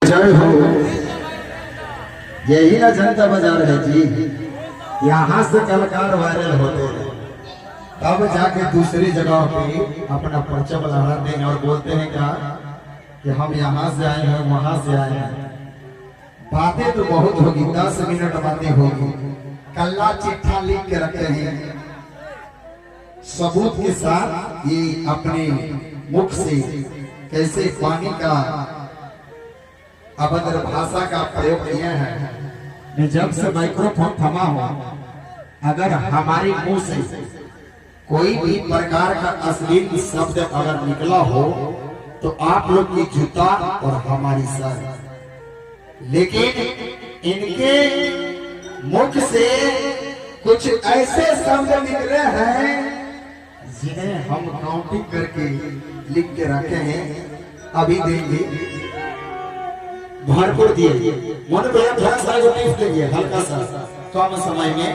जय हो। यही ना जनता बाजार है जी, यहाँ से कलाकार वायरल होते हैं, तब जाके दूसरी जगह पे अपना पर्चा बनाते हैं और बोलते हैं क्या कि हम यहाँ से आए हैं वहां से आए हैं। बातें तो बहुत होगी, 10 मिनट बातें होगी, कल्ला चिट्ठा लिख के रखे हैं सबूत के साथ। ये अपने मुख से कैसे पानी का अभद्र भाषा का प्रयोग किया है। जब से माइक्रोफोन थमा हो, अगर हमारे मुंह से कोई भी प्रकार का अश्लील शब्द अगर निकला हो तो आप लोग की जूता और हमारी सर। लेकिन इनके मुख से कुछ ऐसे शब्द निकले हैं जिन्हें हम काउंटिंग करके लिख के रखे हैं। अभी देंगे, भरपूर दिए मन पे थोड़ा सा हल्का सा कम समय में